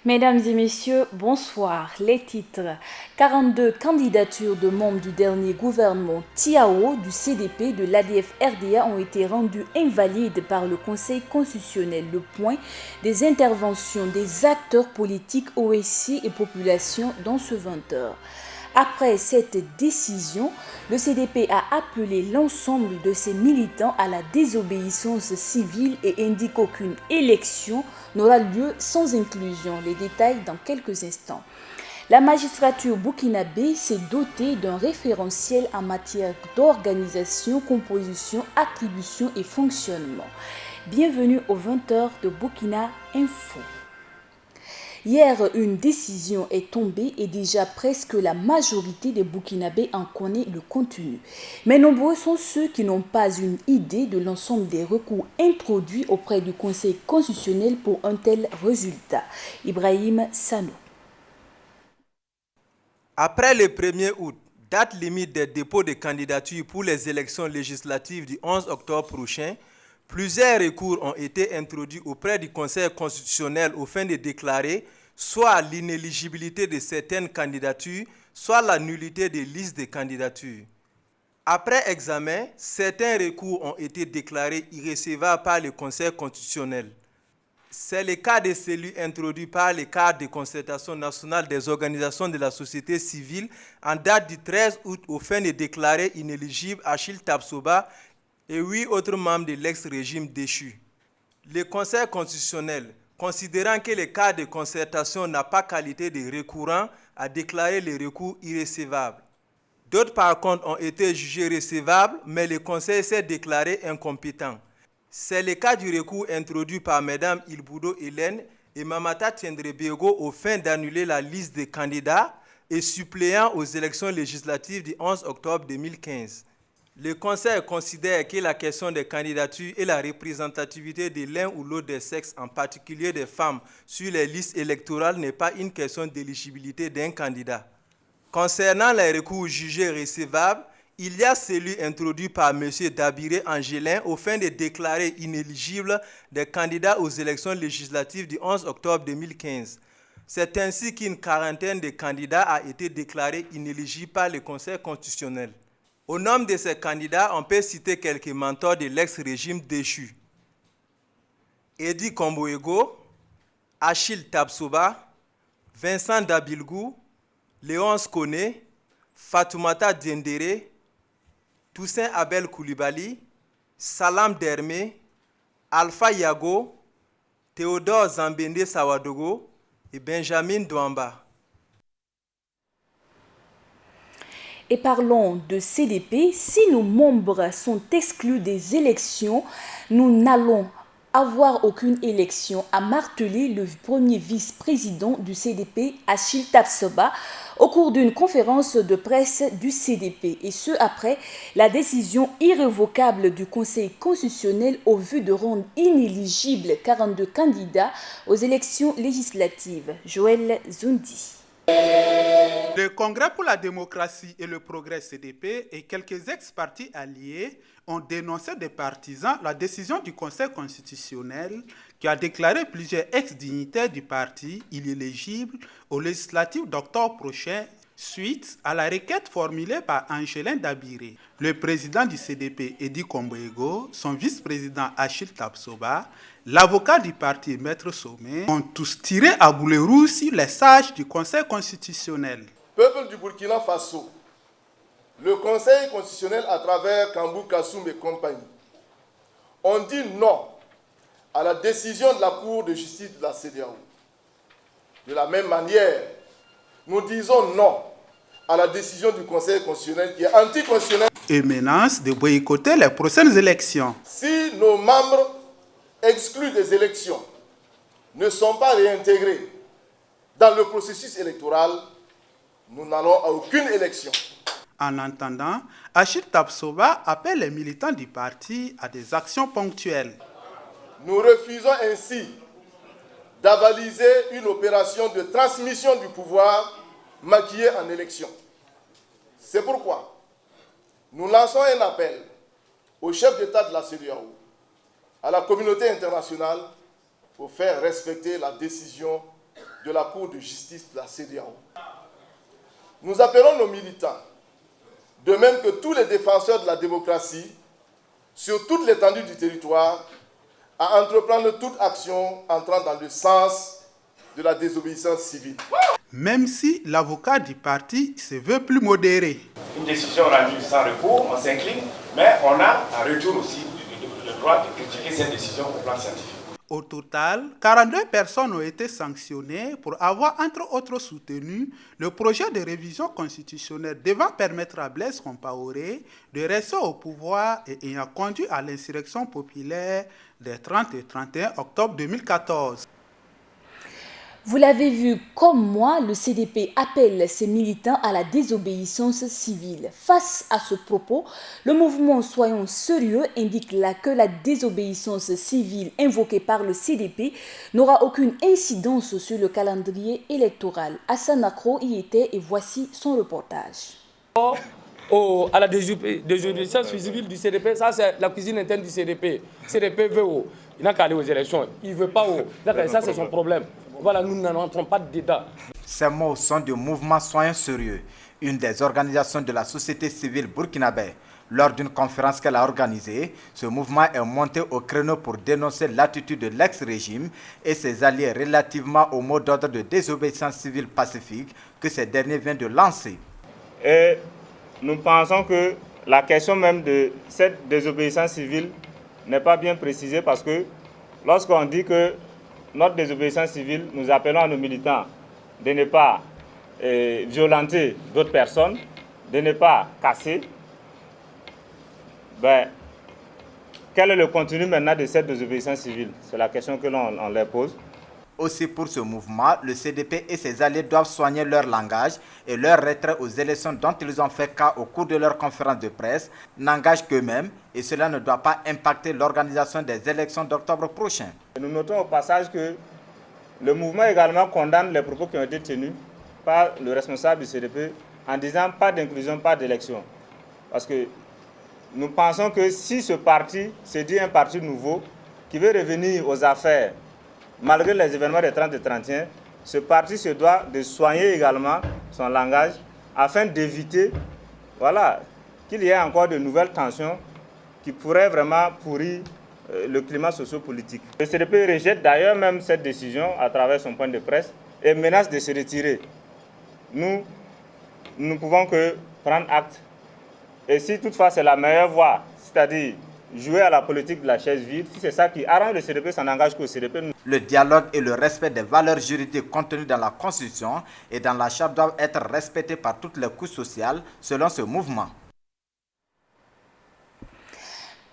Mesdames et messieurs, bonsoir. Les titres. 42 candidatures de membres du dernier gouvernement Tiao du CDP de l'ADF-RDA ont été rendues invalides par le Conseil constitutionnel. Le point des interventions des acteurs politiques OSI et population dans ce 20h. Après cette décision, le CDP a appelé l'ensemble de ses militants à la désobéissance civile et indique qu'aucune élection n'aura lieu sans inclusion. Les détails dans quelques instants. La magistrature burkinabé s'est dotée d'un référentiel en matière d'organisation, composition, attribution et fonctionnement. Bienvenue aux 20h de Burkina Info. Hier, une décision est tombée et déjà presque la majorité des Burkinabés en connaît le contenu. Mais nombreux sont ceux qui n'ont pas une idée de l'ensemble des recours introduits auprès du Conseil constitutionnel pour un tel résultat. Ibrahim Sano. Après le 1er août, date limite des dépôts de candidatures pour les élections législatives du 11 octobre prochain, plusieurs recours ont été introduits auprès du Conseil constitutionnel au fin de déclarer soit l'inéligibilité de certaines candidatures, soit la nullité des listes de candidatures. Après examen, certains recours ont été déclarés irrecevables par le Conseil constitutionnel. C'est le cas de celui introduit par le cadre de concertation nationale des organisations de la société civile en date du 13 août au fin de déclarer inéligible Achille Tapsoba et 8 autres membres de l'ex-régime déchu. Le Conseil constitutionnel, considérant que le cadre de concertation n'a pas qualité de recourant, a déclaré les recours irrécevables. D'autres par contre ont été jugés recevables, mais le Conseil s'est déclaré incompétent. C'est le cas du recours introduit par Mme Ilboudo Hélène et Mamata Tiendrebego au fin d'annuler la liste des candidats et suppléants aux élections législatives du 11 octobre 2015. Le Conseil considère que la question des candidatures et la représentativité de l'un ou l'autre des sexes, en particulier des femmes, sur les listes électorales n'est pas une question d'éligibilité d'un candidat. Concernant les recours jugés recevables, il y a celui introduit par M. Dabiré Angelin au fin de déclarer inéligibles des candidats aux élections législatives du 11 octobre 2015. C'est ainsi qu'une quarantaine de candidats a été déclarés inéligibles par le Conseil constitutionnel. Au nom de ces candidats, on peut citer quelques mentors de l'ex-régime déchu. Edi Komboego, Achille Tapsoba, Vincent Dabilgou, Léonce Koné, Fatoumata Diendere, Toussaint Abel Koulibaly, Salam Derme, Alpha Yago, Théodore Zambende Sawadogo et Benjamin Douamba. Et parlons de CDP, si nos membres sont exclus des élections, nous n'allons avoir aucune élection, a martelé le premier vice-président du CDP, Achille Tapsoba, au cours d'une conférence de presse du CDP, et ce après la décision irrévocable du Conseil constitutionnel au vu de rendre inéligibles 42 candidats aux élections législatives. Joël Zundi. Le Congrès pour la démocratie et le progrès CDP et quelques ex-partis alliés ont dénoncé des partisans la décision du Conseil constitutionnel qui a déclaré plusieurs ex-dignitaires du parti inéligibles aux législatives d'octobre prochain suite à la requête formulée par Angelin Dabiré. Le président du CDP, Edi Komboego, son vice-président Achille Tapsoba, l'avocat du parti, Maître Sommet, ont tous tiré à boulet rouge sur les sages du Conseil constitutionnel. Peuple du Burkina Faso, le Conseil constitutionnel à travers Kambou Kassoum et compagnie ont dit non à la décision de la Cour de justice de la CEDEAO. De la même manière, nous disons non à la décision du Conseil constitutionnel qui est anticonstitutionnelle et menace de boycotter les prochaines élections. Si nos membres exclus des élections ne sont pas réintégrés dans le processus électoral, nous n'allons à aucune élection. En attendant, Achille Tapsoba appelle les militants du parti à des actions ponctuelles. Nous refusons ainsi d'avaliser une opération de transmission du pouvoir maquillée en élection. C'est pourquoi nous lançons un appel au chef d'État de la CEDEAO, à la communauté internationale, pour faire respecter la décision de la Cour de justice de la CEDEAO. Nous appelons nos militants, de même que tous les défenseurs de la démocratie, sur toute l'étendue du territoire, à entreprendre toute action entrant dans le sens de la désobéissance civile. Même si l'avocat du parti se veut plus modéré. Une décision rendue sans recours, on s'incline, mais on a en retour aussi le droit de critiquer cette décision au plan scientifique. Au total, 42 personnes ont été sanctionnées pour avoir, entre autres, soutenu le projet de révision constitutionnelle devant permettre à Blaise Compaoré de rester au pouvoir et ayant conduit à l'insurrection populaire des 30 et 31 octobre 2014. Vous l'avez vu comme moi, le CDP appelle ses militants à la désobéissance civile. Face à ce propos, le mouvement Soyons Sérieux indique que la désobéissance civile invoquée par le CDP n'aura aucune incidence sur le calendrier électoral. Hassan Akro y était et voici son reportage. À la désobéissance civile du CDP, ça c'est la cuisine interne du CDP. CDP veut, il n'a qu'à aller aux élections, il ne veut pas, ça c'est son problème. Voilà, nous n'entrons pas dedans. Ces mots sont du mouvement Soyons Sérieux, une des organisations de la société civile burkinabé. Lors d'une conférence qu'elle a organisée, ce mouvement est monté au créneau pour dénoncer l'attitude de l'ex-régime et ses alliés relativement au mot d'ordre de désobéissance civile pacifique que ces derniers viennent de lancer. Et nous pensons que la question même de cette désobéissance civile n'est pas bien précisée parce que lorsqu'on dit que notre désobéissance civile, nous appelons à nos militants de ne pas violenter d'autres personnes, de ne pas casser. Quel est le contenu maintenant de cette désobéissance civile? C'est la question que l'on leur pose. Aussi pour ce mouvement, le CDP et ses alliés doivent soigner leur langage et leur retrait aux élections dont ils ont fait cas au cours de leur conférence de presse n'engage qu'eux-mêmes et cela ne doit pas impacter l'organisation des élections d'octobre prochain. Nous notons au passage que le mouvement également condamne les propos qui ont été tenus par le responsable du CDP en disant pas d'inclusion, pas d'élection. Parce que nous pensons que si ce parti se dit un parti nouveau qui veut revenir aux affaires, malgré les événements des 30 et 31, ce parti se doit de soigner également son langage afin d'éviter qu'il y ait encore de nouvelles tensions qui pourraient vraiment pourrir le climat socio-politique. Le CDP rejette d'ailleurs même cette décision à travers son point de presse et menace de se retirer. Nous ne pouvons que prendre acte. Et si toutefois c'est la meilleure voie, c'est-à-dire jouer à la politique de la chaise vide, si c'est ça qui arrange le CDP, ça n'engage qu'au CDP. Le dialogue et le respect des valeurs juridiques contenues dans la Constitution et dans la Charte doivent être respectés par toutes les couches sociales selon ce mouvement.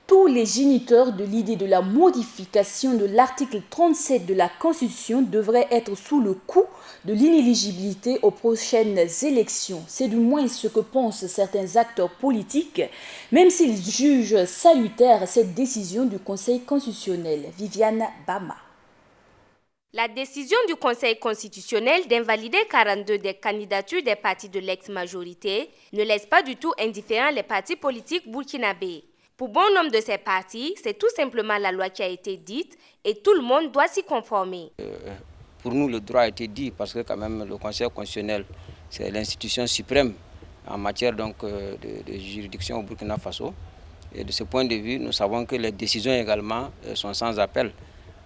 Tous les géniteurs de l'idée de la modification de l'article 37 de la Constitution devraient être sous le coup de l'inéligibilité aux prochaines élections. C'est du moins ce que pensent certains acteurs politiques, même s'ils jugent salutaire cette décision du Conseil constitutionnel. Viviane Bama. La décision du Conseil constitutionnel d'invalider 42 des candidatures des partis de l'ex-majorité ne laisse pas du tout indifférents les partis politiques burkinabés. Pour bon nombre de ces partis, c'est tout simplement la loi qui a été dite et tout le monde doit s'y conformer. Pour nous, le droit a été dit parce que quand même le Conseil constitutionnel, c'est l'institution suprême en matière de juridiction au Burkina Faso. Et de ce point de vue, nous savons que les décisions également sont sans appel.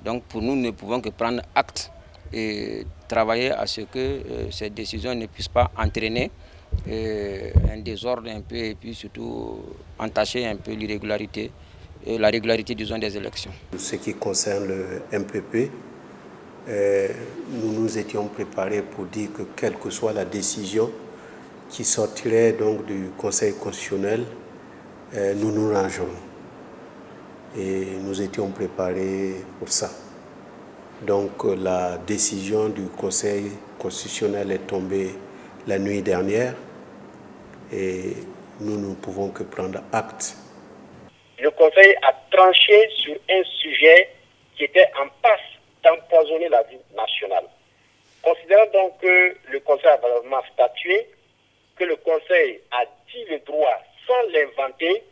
Donc pour nous, nous ne pouvons que prendre acte et travailler à ce que ces décisions ne puissent pas entraîner un désordre un peu et puis surtout entacher un peu l'irrégularité et la régularité disons des élections. Ce qui concerne le MPP, nous nous étions préparés pour dire que quelle que soit la décision qui sortirait donc du Conseil constitutionnel, nous nous rangeons. Et nous étions préparés pour ça. Donc la décision du Conseil constitutionnel est tombée la nuit dernière et nous ne pouvons que prendre acte. Le Conseil a tranché sur un sujet qui était en passe d'empoisonner la vie nationale. Considérant donc que le Conseil a vraiment statué, que le Conseil a dit le droit sans l'inventer,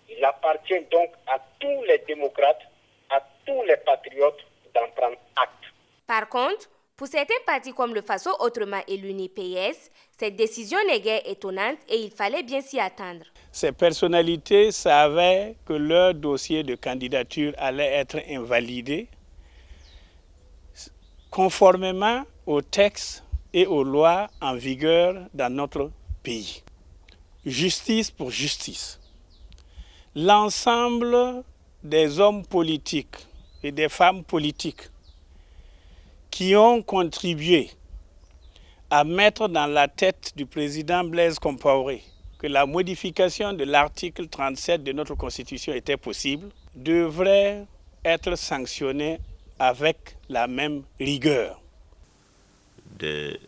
il appartient donc à tous les démocrates, à tous les patriotes d'en prendre acte. Par contre, Pour certains partis comme le FASO, autrement élu NIPS, cette décision n'est guère étonnante et il fallait bien s'y attendre. Ces personnalités savaient que leur dossier de candidature allait être invalidé conformément aux textes et aux lois en vigueur dans notre pays. Justice pour justice. L'ensemble des hommes politiques et des femmes politiques qui ont contribué à mettre dans la tête du président Blaise Compaoré que la modification de l'article 37 de notre Constitution était possible, devraient être sanctionnés avec la même rigueur. Des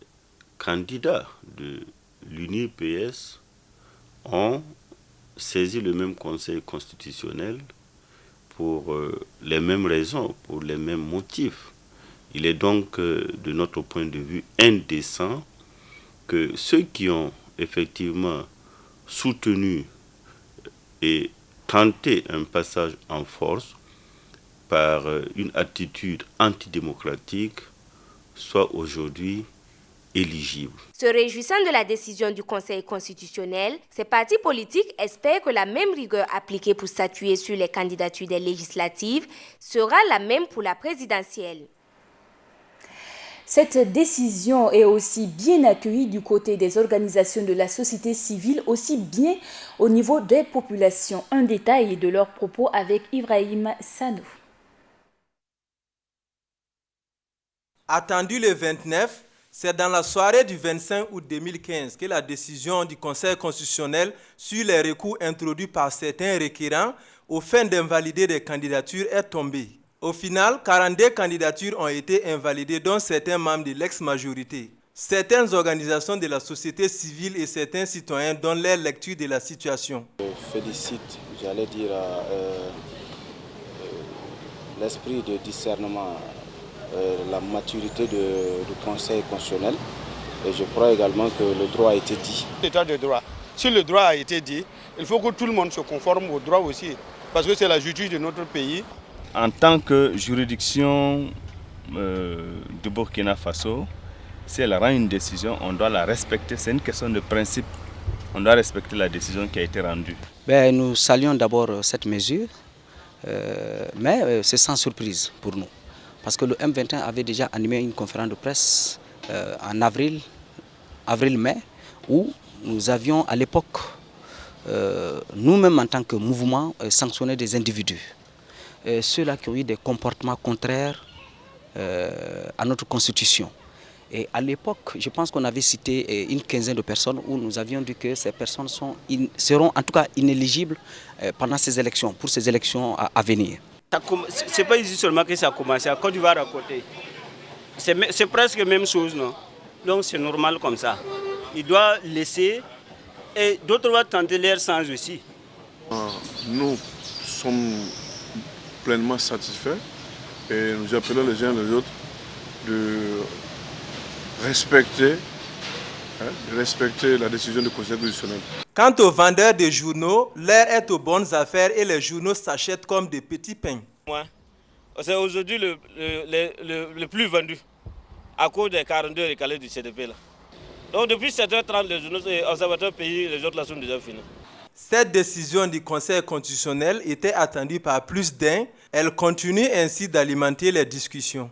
candidats de l'UNIPS ont saisi le même Conseil constitutionnel pour les mêmes raisons, pour les mêmes motifs. Il est donc, de notre point de vue, indécent que ceux qui ont effectivement soutenu et tenté un passage en force par une attitude antidémocratique soient aujourd'hui éligibles. Se réjouissant de la décision du Conseil constitutionnel, ces partis politiques espèrent que la même rigueur appliquée pour statuer sur les candidatures des législatives sera la même pour la présidentielle. Cette décision est aussi bien accueillie du côté des organisations de la société civile, aussi bien au niveau des populations. Un détail de leurs propos avec Ibrahim Sanou. Attendu le 29, c'est dans la soirée du 25 août 2015 que la décision du Conseil constitutionnel sur les recours introduits par certains requérants aux fins d'invalider des candidatures est tombée. Au final, 42 candidatures ont été invalidées, dont certains membres de l'ex-majorité. Certaines organisations de la société civile et certains citoyens donnent leur lecture de la situation. Je félicite, j'allais dire, l'esprit de discernement, la maturité du Conseil constitutionnel. Et je crois également que le droit a été dit. L'état de droit. Si le droit a été dit, il faut que tout le monde se conforme au droit aussi. Parce que c'est la justice de notre pays. En tant que juridiction du Burkina Faso, si elle rend une décision, on doit la respecter. C'est une question de principe. On doit respecter la décision qui a été rendue. Nous saluons d'abord cette mesure, mais c'est sans surprise pour nous. Parce que le M21 avait déjà animé une conférence de presse en avril-mai, où nous avions à l'époque, nous-mêmes en tant que mouvement, sanctionné des individus. Ceux-là qui ont eu des comportements contraires à notre constitution. Et à l'époque, je pense qu'on avait cité une quinzaine de personnes où nous avions dit que ces personnes seront en tout cas inéligibles pendant ces élections, pour ces élections à venir. Ce n'est pas ici seulement que ça a commencé, à Côte d'Ivoire à côté. C'est presque la même chose, non? Donc c'est normal comme ça. Il doit laisser et d'autres doivent tenter leur sens aussi. Nous sommes pleinement satisfaits et nous appelons les uns les autres de respecter la décision du Conseil constitutionnel. Quant aux vendeurs de journaux, l'heure est aux bonnes affaires et les journaux s'achètent comme des petits pains. C'est aujourd'hui le plus vendu à cause des 42 recalés du CDP. Là. Donc depuis 7h30, les journaux observateurs pays, les autres là sont déjà finis. Cette décision du Conseil constitutionnel était attendue par plus d'un. Elle continue ainsi d'alimenter les discussions.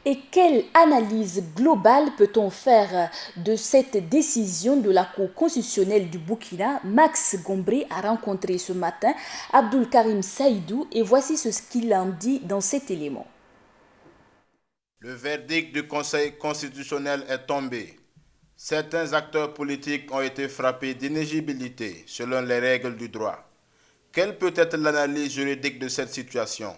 Et quelle analyse globale peut-on faire de cette décision de la Cour constitutionnelle du Burkina? Max Gombré a rencontré ce matin Abdul Karim Saïdou et voici ce qu'il en dit dans cet élément. Le verdict du Conseil constitutionnel est tombé. Certains acteurs politiques ont été frappés d'inéligibilité selon les règles du droit. Quelle peut être l'analyse juridique de cette situation?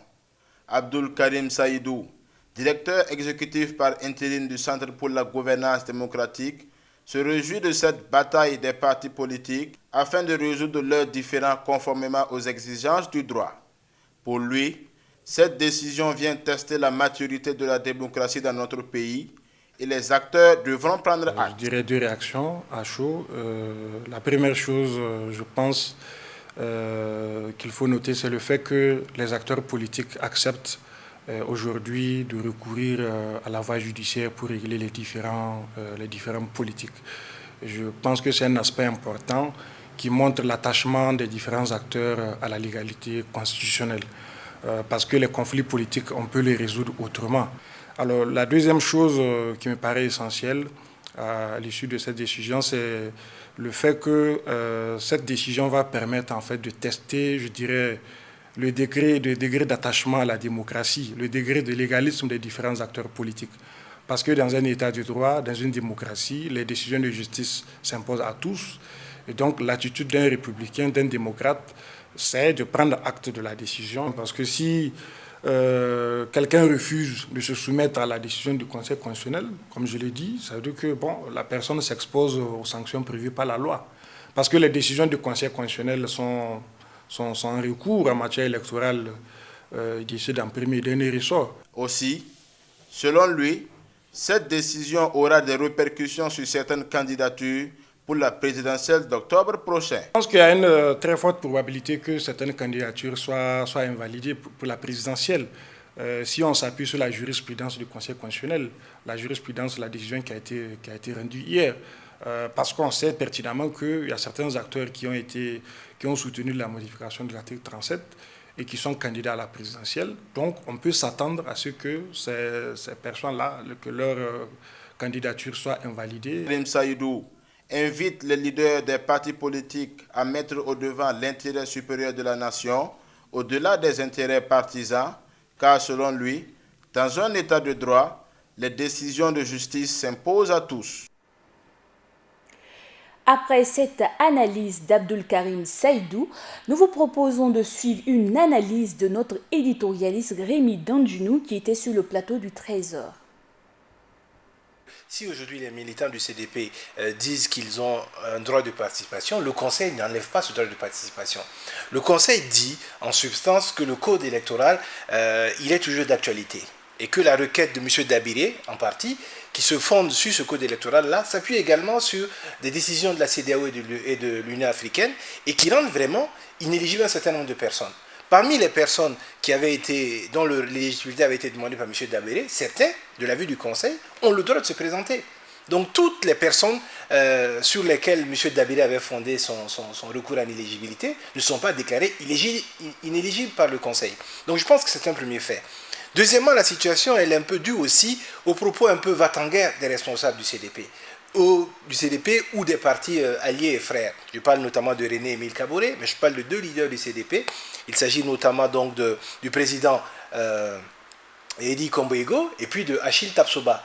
Abdul Karim Saïdou, directeur exécutif par intérim du Centre pour la gouvernance démocratique, se réjouit de cette bataille des partis politiques afin de résoudre leurs différends conformément aux exigences du droit. Pour lui, cette décision vient tester la maturité de la démocratie dans notre pays et les acteurs devront prendre acte. Je dirais deux réactions à chaud. La première chose, je pense qu'il faut noter, c'est le fait que les acteurs politiques acceptent aujourd'hui de recourir à la voie judiciaire pour régler les différents politiques. Je pense que c'est un aspect important qui montre l'attachement des différents acteurs à la légalité constitutionnelle. Parce que les conflits politiques, on peut les résoudre autrement. Alors, la deuxième chose qui me paraît essentielle à l'issue de cette décision, c'est le fait que cette décision va permettre en fait de tester, je dirais, le degré d'attachement à la démocratie, le degré de légalisme des différents acteurs politiques. Parce que dans un état de droit, dans une démocratie, les décisions de justice s'imposent à tous. Et donc l'attitude d'un républicain, d'un démocrate, c'est de prendre acte de la décision. Parce que si quelqu'un refuse de se soumettre à la décision du Conseil constitutionnel, comme je l'ai dit, ça veut dire que la personne s'expose aux sanctions prévues par la loi. Parce que les décisions du Conseil constitutionnel sont en recours en matière électorale, décident en premier et dernier ressort. Aussi, selon lui, cette décision aura des répercussions sur certaines candidatures pour la présidentielle d'octobre prochain. Je pense qu'il y a une très forte probabilité que certaines candidatures soient invalidées pour la présidentielle. Si on s'appuie sur la jurisprudence du Conseil constitutionnel, la décision qui a été rendue hier, parce qu'on sait pertinemment qu'il y a certains acteurs qui ont soutenu la modification de l'article 37 et qui sont candidats à la présidentielle. Donc, on peut s'attendre à ce que ces personnes-là, que leur candidature soit invalidée. Rim Saïdou invite les leaders des partis politiques à mettre au devant l'intérêt supérieur de la nation, au-delà des intérêts partisans, car selon lui, dans un état de droit, les décisions de justice s'imposent à tous. Après cette analyse d'Abdul Karim Saïdou, nous vous proposons de suivre une analyse de notre éditorialiste Rémi Dandjunou qui était sur le plateau du Trésor. Si aujourd'hui les militants du CDP disent qu'ils ont un droit de participation, le Conseil n'enlève pas ce droit de participation. Le Conseil dit en substance que le code électoral, il est toujours d'actualité et que la requête de M. Dabiré, en partie, qui se fonde sur ce code électoral-là, s'appuie également sur des décisions de la CEDEAO et de l'Union africaine et qui rendent vraiment inéligible un certain nombre de personnes. Parmi les personnes dont l'éligibilité avait été demandée par M. Dabiré, certains, de l'avis du Conseil, ont le droit de se présenter. Donc toutes les personnes sur lesquelles M. Dabiré avait fondé son recours à l'éligibilité ne sont pas déclarées inéligibles par le Conseil. Donc je pense que c'est un premier fait. Deuxièmement, la situation elle est un peu due aussi aux propos un peu va-t-en-guerre des responsables du CDP. Ou des partis alliés et frères. Je parle notamment de René-Émile Kaboré, mais je parle de deux leaders du CDP. Il s'agit notamment donc du président Edi Komboego et puis de Achille Tapsoba.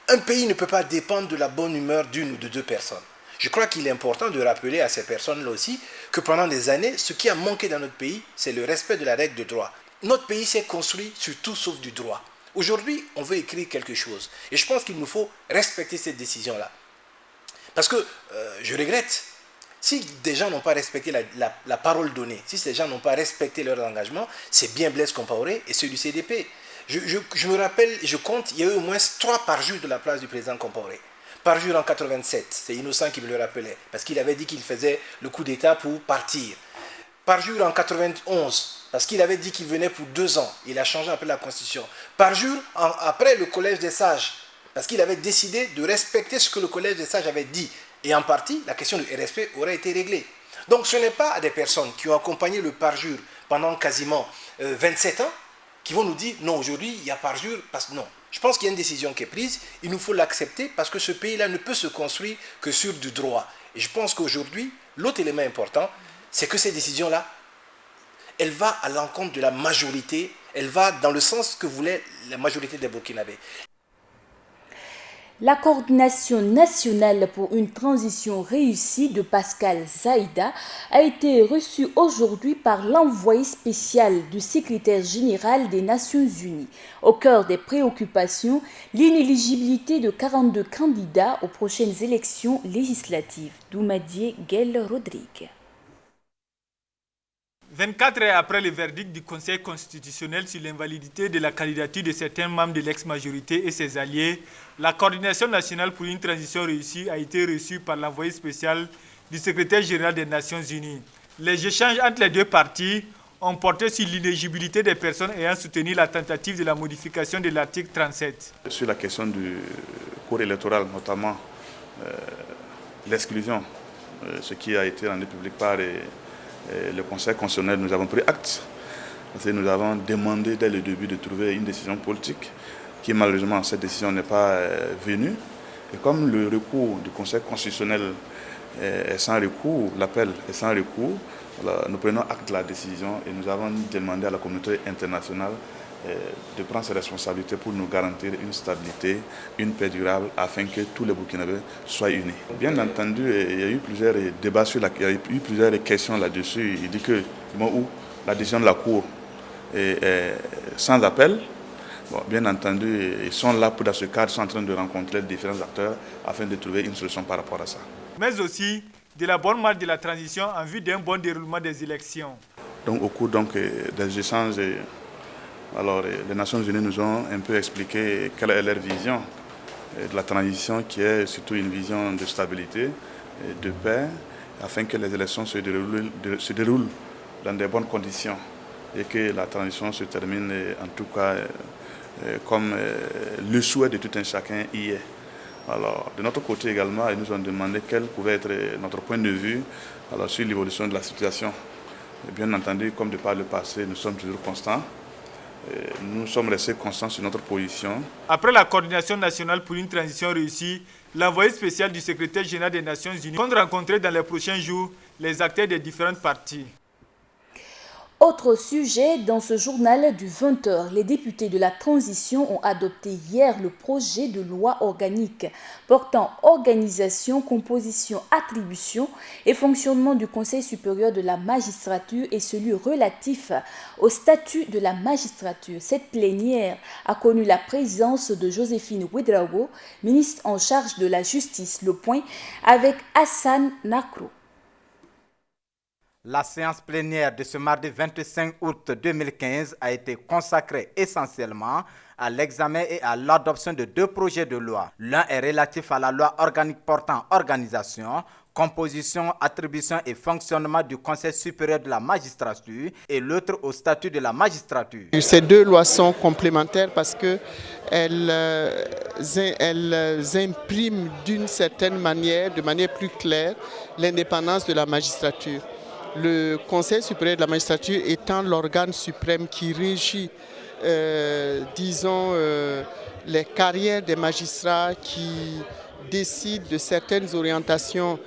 Un pays ne peut pas dépendre de la bonne humeur d'une ou de deux personnes. Je crois qu'il est important de rappeler à ces personnes-là aussi que pendant des années, ce qui a manqué dans notre pays, c'est le respect de la règle de droit. Notre pays s'est construit sur tout sauf du droit. Aujourd'hui, on veut écrire quelque chose. Et je pense qu'il nous faut respecter cette décision-là. Parce que je regrette, si des gens n'ont pas respecté la parole donnée, si ces gens n'ont pas respecté leur engagement, c'est bien Blaise Compaoré et ceux du CDP. Je me rappelle, je compte, il y a eu au moins 3 parjures de la place du président Compaoré. Parjure en 87, c'est Innocent qui me le rappelait, parce qu'il avait dit qu'il faisait le coup d'État pour partir. Parjure en 91, parce qu'il avait dit qu'il venait pour 2 ans. Il a changé un peu la constitution. Parjure après le collège des sages, parce qu'il avait décidé de respecter ce que le collège des sages avait dit. Et en partie, la question du respect aurait été réglée. Donc ce n'est pas des personnes qui ont accompagné le parjure pendant quasiment 27 ans qui vont nous dire non, aujourd'hui il y a parjure. Non. Je pense qu'il y a une décision qui est prise, il nous faut l'accepter parce que ce pays-là ne peut se construire que sur du droit. Et je pense qu'aujourd'hui, l'autre élément important, c'est que cette décision-là, elle va à l'encontre de la majorité, elle va dans le sens que voulait la majorité des Burkinabés. La coordination nationale pour une transition réussie de Pascal Zaïda a été reçue aujourd'hui par l'envoyé spécial du secrétaire général des Nations Unies. Au cœur des préoccupations, l'inéligibilité de 42 candidats aux prochaines élections législatives. Doumadié Guel Rodrigue. 24 heures après le verdict du Conseil constitutionnel sur l'invalidité de la candidature de certains membres de l'ex-majorité et ses alliés, la coordination nationale pour une transition réussie a été reçue par l'envoyé spécial du secrétaire général des Nations Unies. Les échanges entre les deux parties ont porté sur l'inéligibilité des personnes ayant soutenu la tentative de la modification de l'article 37. Sur la question du corps électoral, notamment l'exclusion, ce qui a été rendu public par le Conseil constitutionnel, nous avons pris acte. Parce que nous avons demandé dès le début de trouver une décision politique, qui malheureusement cette décision n'est pas venue. Et comme le recours du Conseil constitutionnel est sans recours, l'appel est sans recours, alors nous prenons acte de la décision et nous avons demandé à la communauté internationale de prendre ses responsabilités pour nous garantir une stabilité, une paix durable, afin que tous les Burkinabés soient unis. Bien entendu, il y a eu plusieurs débats il y a eu plusieurs questions là-dessus. Il dit que du moment où la décision de la Cour est sans appel, bon, bien entendu, ils sont là pour, dans ce cadre, ils sont en train de rencontrer différents acteurs afin de trouver une solution par rapport à ça. Mais aussi de la bonne marche de la transition en vue d'un bon déroulement des élections. Donc, au cours des échanges, alors, les Nations Unies nous ont un peu expliqué quelle est leur vision de la transition, qui est surtout une vision de stabilité, de paix, afin que les élections se déroulent dans de bonnes conditions et que la transition se termine en tout cas comme le souhait de tout un chacun y est. Alors, de notre côté également, ils nous ont demandé quel pouvait être notre point de vue alors, sur l'évolution de la situation. Et bien entendu, comme de par le passé, nous sommes toujours constants. Nous sommes restés constants sur notre position. Après la coordination nationale pour une transition réussie, l'envoyé spécial du secrétaire général des Nations Unies compte rencontrer dans les prochains jours les acteurs des différentes parties. Autre sujet, dans ce journal du 20h, les députés de la transition ont adopté hier le projet de loi organique portant organisation, composition, attribution et fonctionnement du Conseil supérieur de la magistrature et celui relatif au statut de la magistrature. Cette plénière a connu la présence de Joséphine Ouédraogo, ministre en charge de la justice. Le point avec Hassan Nakro. La séance plénière de ce mardi 25 août 2015 a été consacrée essentiellement à l'examen et à l'adoption de deux projets de loi. L'un est relatif à la loi organique portant organisation, composition, attribution et fonctionnement du Conseil supérieur de la magistrature et l'autre au statut de la magistrature. Ces deux lois sont complémentaires parce qu'elles impriment d'une certaine manière, de manière plus claire, l'indépendance de la magistrature. Le Conseil supérieur de la magistrature étant l'organe suprême qui régit, les carrières des magistrats, qui décide de certaines orientations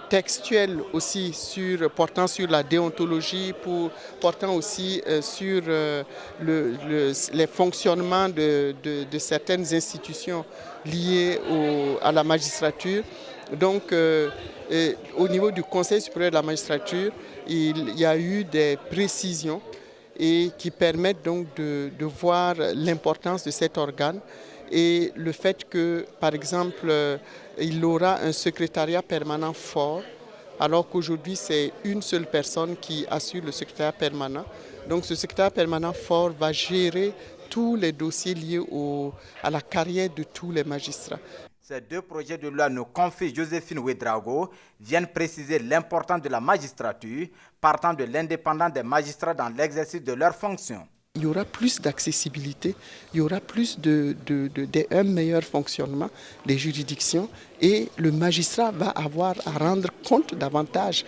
textuelles aussi portant sur la déontologie, portant aussi sur les fonctionnements de certaines institutions liées à la magistrature. Donc, au niveau du Conseil supérieur de la magistrature, il y a eu des précisions et qui permettent donc de voir l'importance de cet organe et le fait que, par exemple, il aura un secrétariat permanent fort, alors qu'aujourd'hui, c'est une seule personne qui assure le secrétariat permanent. Donc, ce secrétariat permanent fort va gérer tous les dossiers liés à la carrière de tous les magistrats. Ces deux projets de loi, nous confie Joséphine Ouédraogo, viennent préciser l'importance de la magistrature, partant de l'indépendance des magistrats dans l'exercice de leurs fonctions. Il y aura plus d'accessibilité, il y aura plus un meilleur fonctionnement des juridictions et le magistrat va avoir à rendre compte davantage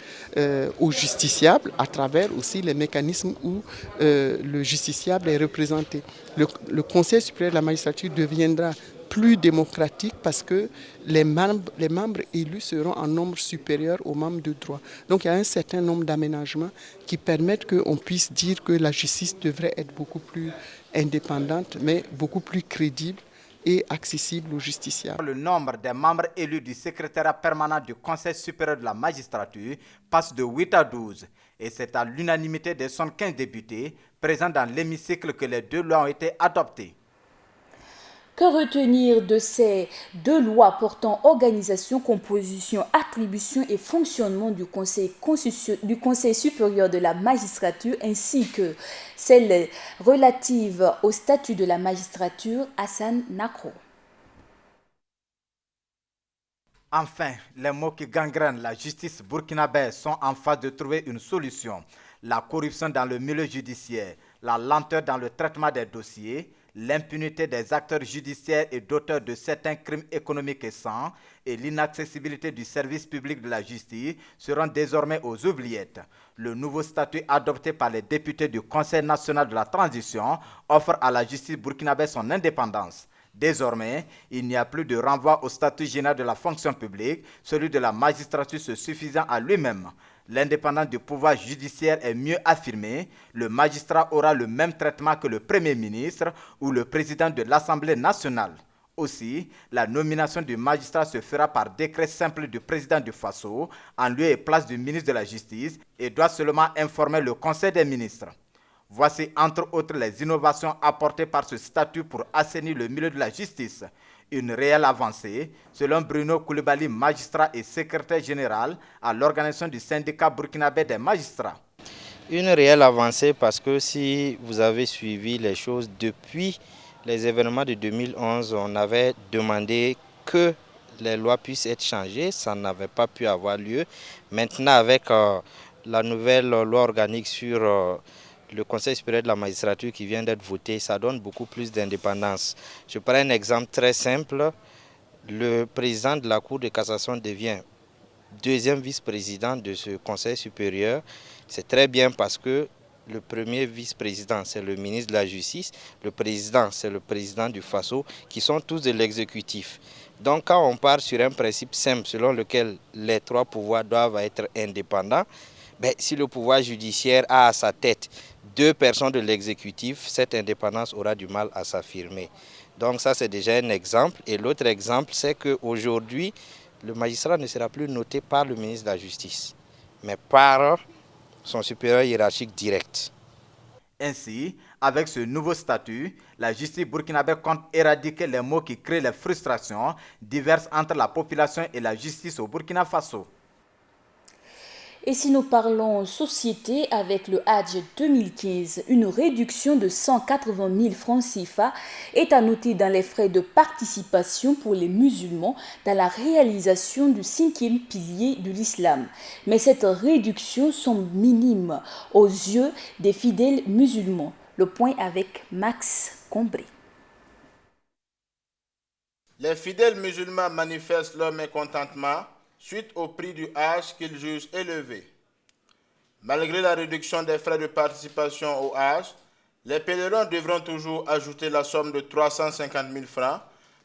aux justiciables à travers aussi les mécanismes où le justiciable est représenté. Le Conseil supérieur de la magistrature deviendra plus démocratique parce que les membres élus seront en nombre supérieur aux membres de droit. Donc il y a un certain nombre d'aménagements qui permettent qu'on puisse dire que la justice devrait être beaucoup plus indépendante, mais beaucoup plus crédible et accessible aux justiciables. Le nombre des membres élus du secrétariat permanent du Conseil supérieur de la magistrature passe de 8 à 12. Et c'est à l'unanimité des 75 députés présents dans l'hémicycle que les deux lois ont été adoptées. Que retenir de ces deux lois portant organisation, composition, attribution et fonctionnement du Conseil supérieur de la magistrature ainsi que celles relatives au statut de la magistrature? Hassan Nakro. Enfin, les mots qui gangrènent la justice burkinabèse sont en phase de trouver une solution. La corruption dans le milieu judiciaire, la lenteur dans le traitement des dossiers, l'impunité des acteurs judiciaires et d'auteurs de certains crimes économiques récents et l'inaccessibilité du service public de la justice seront désormais aux oubliettes. Le nouveau statut adopté par les députés du Conseil national de la transition offre à la justice burkinabé son indépendance. Désormais, il n'y a plus de renvoi au statut général de la fonction publique, celui de la magistrature se suffisant à lui-même. L'indépendance du pouvoir judiciaire est mieux affirmée. Le magistrat aura le même traitement que le Premier ministre ou le président de l'Assemblée nationale. Aussi, la nomination du magistrat se fera par décret simple du président du Faso, en lieu et place du ministre de la Justice, et doit seulement informer le Conseil des ministres. Voici entre autres les innovations apportées par ce statut pour assainir le milieu de la justice. Une réelle avancée, selon Bruno Koulibaly, magistrat et secrétaire général à l'organisation du syndicat burkinabé des magistrats. Une réelle avancée parce que si vous avez suivi les choses depuis les événements de 2011, on avait demandé que les lois puissent être changées, ça n'avait pas pu avoir lieu. Maintenant avec la nouvelle loi organique sur le Conseil supérieur de la magistrature qui vient d'être voté, ça donne beaucoup plus d'indépendance. Je prends un exemple très simple. Le président de la Cour de cassation devient deuxième vice-président de ce Conseil supérieur. C'est très bien parce que le premier vice-président, c'est le ministre de la Justice. Le président, c'est le président du Faso, qui sont tous de l'exécutif. Donc quand on part sur un principe simple selon lequel les trois pouvoirs doivent être indépendants, si le pouvoir judiciaire a à sa tête deux personnes de l'exécutif, cette indépendance aura du mal à s'affirmer. Donc ça, c'est déjà un exemple. Et l'autre exemple, c'est qu'aujourd'hui, le magistrat ne sera plus noté par le ministre de la Justice, mais par son supérieur hiérarchique direct. Ainsi, avec ce nouveau statut, la justice burkinabé compte éradiquer les maux qui créent les frustrations diverses entre la population et la justice au Burkina Faso. Et si nous parlons société, avec le Hadj 2015, une réduction de 180 000 francs CFA est à noter dans les frais de participation pour les musulmans dans la réalisation du 5e pilier de l'islam. Mais cette réduction semble minime aux yeux des fidèles musulmans. Le point avec Max Combré. Les fidèles musulmans manifestent leur mécontentement suite au prix du Hajj qu'ils jugent élevé. Malgré la réduction des frais de participation au Hajj, les pèlerins devront toujours ajouter la somme de 350 000 francs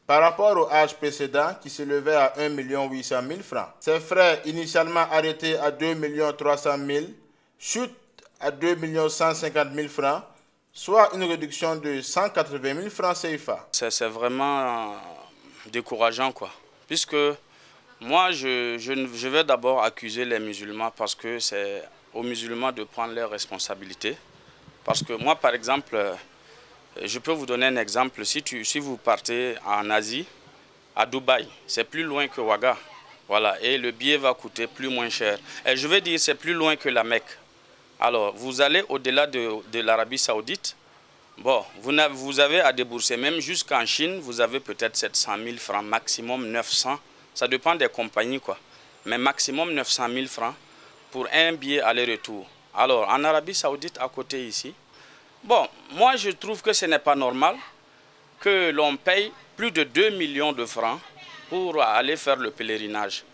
par rapport au Hajj précédent qui s'élevait à 1 800 000 francs. Ces frais, initialement arrêtés à 2 300 000, chutent à 2 150 000 francs, soit une réduction de 180 000 francs CFA. C'est vraiment décourageant, puisque moi, je vais d'abord accuser les musulmans parce que c'est aux musulmans de prendre leurs responsabilités. Parce que moi, par exemple, je peux vous donner un exemple. Si vous partez en Asie, à Dubaï, c'est plus loin que Ouaga. Voilà, et le billet va coûter moins cher. Et je vais dire, c'est plus loin que la Mecque. Alors, vous allez au-delà de l'Arabie Saoudite. Bon, vous avez à débourser, même jusqu'en Chine, vous avez peut-être 700 000 francs, maximum 900. Ça dépend des compagnies, mais maximum 900 000 francs pour un billet aller-retour. Alors, en Arabie Saoudite, à côté ici, bon, moi je trouve que ce n'est pas normal que l'on paye plus de 2 millions de francs pour aller faire le pèlerinage.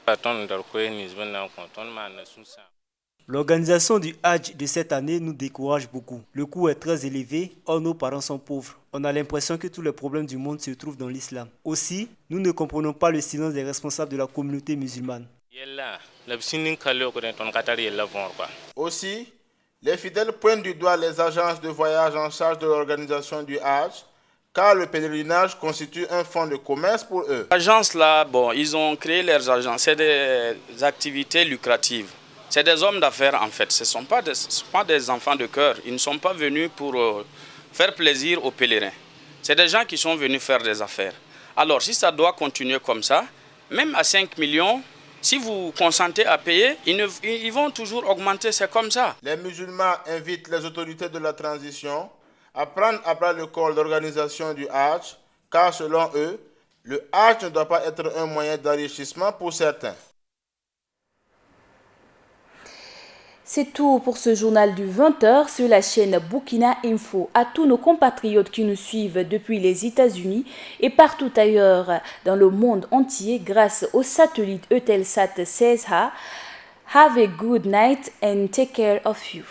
L'organisation du Hajj de cette année nous décourage beaucoup. Le coût est très élevé, or nos parents sont pauvres. On a l'impression que tous les problèmes du monde se trouvent dans l'islam. Aussi, nous ne comprenons pas le silence des responsables de la communauté musulmane. Aussi, les fidèles pointent du doigt les agences de voyage en charge de l'organisation du Hajj, car le pèlerinage constitue un fonds de commerce pour eux. Les agences là, ils ont créé leurs agences, c'est des activités lucratives. C'est des hommes d'affaires en fait, ce ne sont pas des enfants de cœur. Ils ne sont pas venus pour faire plaisir aux pèlerins. C'est des gens qui sont venus faire des affaires. Alors si ça doit continuer comme ça, même à 5 millions, si vous consentez à payer, ils vont toujours augmenter, c'est comme ça. Les musulmans invitent les autorités de la transition à prendre à bras le corps l'organisation du Hajj, car selon eux, le Hajj ne doit pas être un moyen d'enrichissement pour certains. C'est tout pour ce journal du 20h sur la chaîne Burkina Info. À tous nos compatriotes qui nous suivent depuis les États-Unis et partout ailleurs dans le monde entier grâce au satellite Eutelsat 16A, have a good night and take care of you.